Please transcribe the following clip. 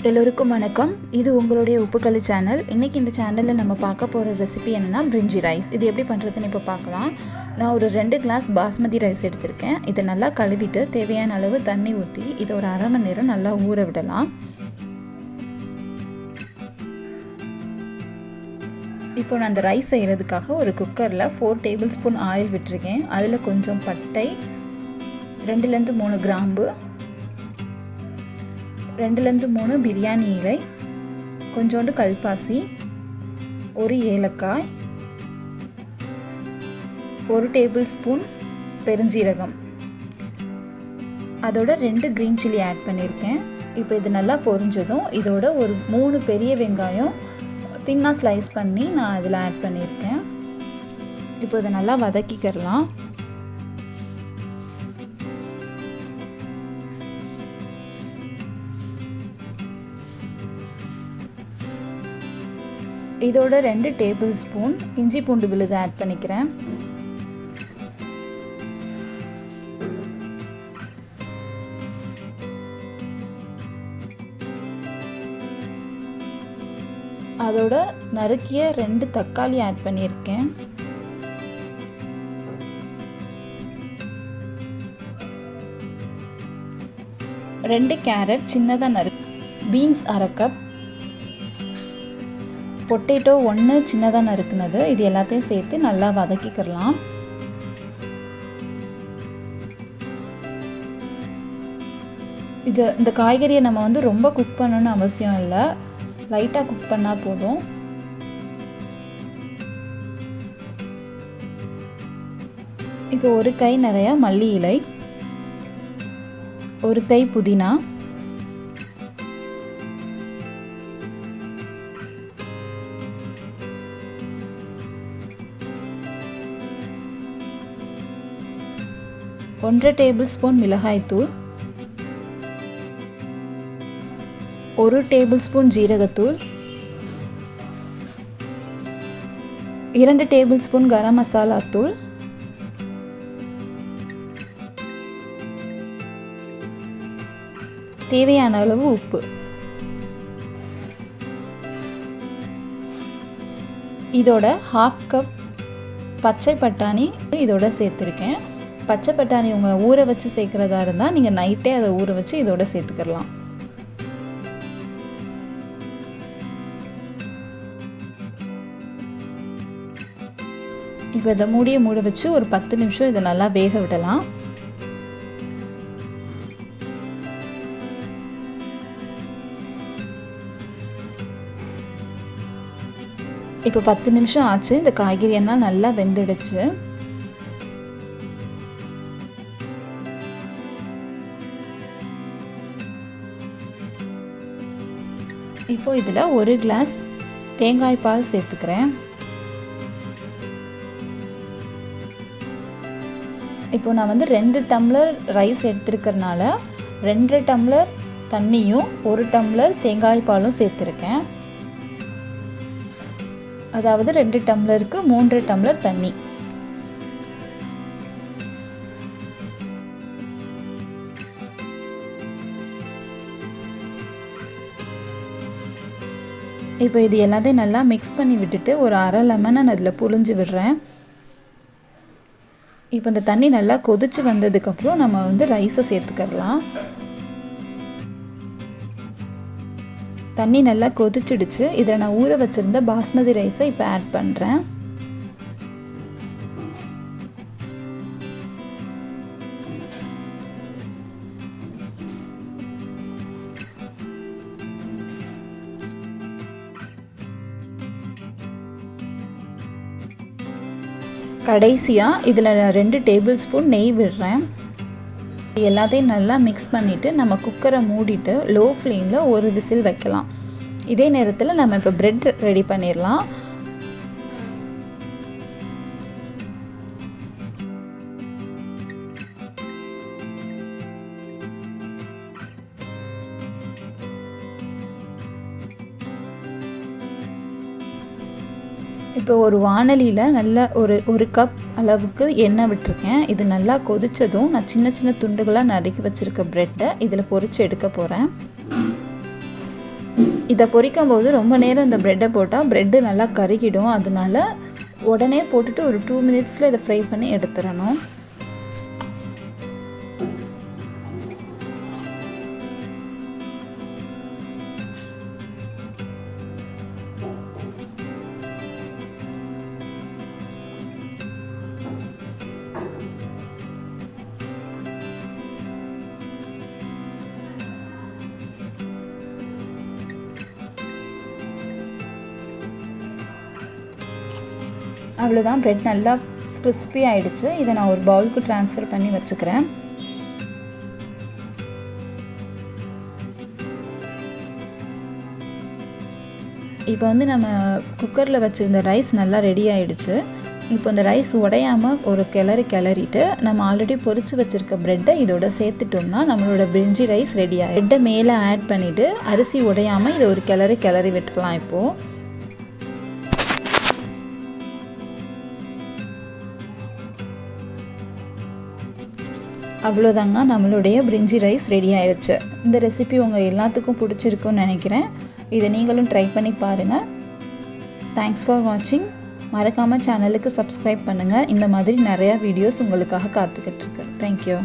எல்லோருக்கும் வணக்கம். இது உங்களுடைய உப்புக்கல்லு சேனல். இன்றைக்கி இந்த சேனலில் நம்ம பார்க்க போகிற ரெசிபி என்னென்னா பிரிஞ்சி ரைஸ். இது எப்படி பண்ணுறதுன்னு இப்போ பார்க்கலாம். நான் ஒரு 2 கிளாஸ் பாஸ்மதி ரைஸ் எடுத்திருக்கேன். இதை நல்லா கழுவிட்டு தேவையான அளவு தண்ணி ஊற்றி இதை ஒரு அரை மணி நேரம் நல்லா ஊற விடலாம். இப்போ நான் அந்த ரைஸ் செய்கிறதுக்காக ஒரு குக்கரில் 4 டேபிள் ஸ்பூன் ஆயில் விட்டுருக்கேன். அதில் கொஞ்சம் பட்டை, 2லேருந்து 3 கிராம்பு, 2லேருந்து 3 பிரியாணி இலை, கொஞ்சோண்டு கல்பாசி, 1 ஏலக்காய், 1 டேபிள் ஸ்பூன் பெருஞ்சீரகம், அதோட 2 க்ரீன் சில்லி ஆட் பண்ணியிருக்கேன். இப்போ இது நல்லா பொரிஞ்சதும் இதோட ஒரு 3 பெரிய வெங்காயம் தின்னாக ஸ்லைஸ் பண்ணி நான் இதில் ஆட் பண்ணியிருக்கேன். இப்போ இதை நல்லா வதக்கிக்கிறலாம். இதோட 2 டேபிள் ஸ்பூன் இஞ்சி பூண்டு விழுது ஆட் பண்ணிக்கிறேன். அதோட நறுக்கிய 2 தக்காளி ஆட் பண்ணியிருக்கேன். ரெண்டு கேரட் சின்னதாக பீன்ஸ் அரை கப், பொட்டேட்டோ 1 சின்னதாக நறுக்குனது. இது எல்லாத்தையும் சேர்த்து நல்லா வதக்கிக்கலாம். இந்த காய்கறியை நம்ம ரொம்ப குக் பண்ணணும்னு அவசியம் இல்லை, லைட்டாக குக் பண்ணால் போதும். இப்போ ஒரு கை நிறையா மல்லி இலை, ஒரு கை புதினா, ஒன்றரை டேபிள் ஸ்பூன் மிளகாய்த்தூள், 1 டேபிள் ஸ்பூன் ஜீரகத்தூள், 2 டேபிள் ஸ்பூன் கரம் மசாலா தூள், தேவையான அளவு உப்பு. இதோட 1/2 கப் பச்சை பட்டாணி இதோட சேர்த்துருக்கேன். பச்சை பட்டாணி உங்கள் ஊற வச்சு சேர்க்குறதா இருந்தால் நீங்கள் நைட்டே அதை ஊற வச்சு இதோட சேர்த்துக்கலாம். இப்போ இதை மூட வச்சு ஒரு 10 நிமிஷம் இதை நல்லா வேக விடலாம். இப்போ 10 நிமிஷம் ஆச்சு. இந்த காய்கறி எல்லாம் நல்லா வெந்துடுச்சு. இப்போ இதில் 1 கிளாஸ் தேங்காய் பால் சேர்த்துக்கிறேன். இப்போ நான் 2 டம்ளர் ரைஸ் எடுத்துருக்கறனால 2 டம்ளர் தண்ணியும் 1 டம்ளர் தேங்காய் பாலும் சேர்த்துருக்கேன். அதாவது 2 டம்ளருக்கு 3 டம்ளர் தண்ணி. இப்போ இது எல்லாத்தையும் நல்லா மிக்ஸ் பண்ணி விட்டுட்டு ஒரு அரை லெமனை நான் அதில் புழிஞ்சு விடுறேன். இப்போ இந்த தண்ணி நல்லா கொதிச்சு வந்ததுக்கப்புறம் நம்ம ரைஸை சேர்த்துக்கலாம். தண்ணி நல்லா கொதிச்சிடுச்சு. இதில் நான் ஊற வச்சுருந்த பாஸ்மதி ரைஸை இப்போ ஆட் பண்ணுறேன். கடைசியாக இதில் 2 டேபிள் ஸ்பூன் நெய் விடுறேன். எல்லாத்தையும் நல்லா மிக்ஸ் பண்ணிவிட்டு நம்ம குக்கரை மூடிட்டு லோ ஃப்ளேமில் ஒரு விசில் வைக்கலாம். இதே நேரத்தில் நம்ம இப்போ பிரெட் ரெடி பண்ணிடலாம். இப்போ ஒரு வாணலியில் நல்லா ஒரு கப் அளவுக்கு எண்ணெய் விட்டுருக்கேன். இது நல்லா கொதித்ததும் நான் சின்ன சின்ன துண்டுகளாக நறுக்கி வச்சுருக்க ப்ரெட்டை இதில் பொரித்து எடுக்க போகிறேன். இதை பொரிக்கும் போது ரொம்ப நேரம் இந்த ப்ரெட்டை போட்டால் ப்ரெட்டு நல்லா கருகிடும். அதனால உடனே போட்டுட்டு ஒரு 2 மினிட்ஸில் இதை ஃப்ரை பண்ணி எடுத்துடணும். அவ்வளோதான், ப்ரெட் நல்லா கிறிஸ்பி ஆகிடுச்சு. இதை நான் ஒரு பவுலுக்கு ட்ரான்ஸ்ஃபர் பண்ணி வச்சுக்கிறேன். இப்போ வந்து நம்ம குக்கரில் வச்சுருந்த ரைஸ் நல்லா ரெடி ஆகிடுச்சு. இப்போ இந்த ரைஸ் உடையாமல் ஒரு கிளறிட்டு நம்ம ஆல்ரெடி பொரிச்சு வச்சுருக்க ப்ரெட்டை இதோட சேர்த்துட்டோம்னா நம்மளோட பிரிஞ்சி ரைஸ் ரெடி ஆகிடும். ப்ரெட்டை மேலே ஆட் பண்ணிவிட்டு அரிசி உடையாமல் இதை ஒரு கிளறி விட்டுடலாம். இப்போது அவ்வளோதாங்க, நம்மளுடைய பிரிஞ்சி ரைஸ் ரெடி ஆயிடுச்சு. இந்த ரெசிபி உங்கள் எல்லாத்துக்கும் பிடிச்சிருக்குன்னு நினைக்கிறேன். இதை நீங்களும் ட்ரை பண்ணி பாருங்கள். தேங்க்ஸ் ஃபார் வாட்சிங். மறக்காமல் சேனலுக்கு சப்ஸ்கிரைப் பண்ணுங்கள். இந்த மாதிரி நிறையா வீடியோஸ் உங்களுக்காக காத்துக்கிட்டு இருக்கு. தேங்க்யூ.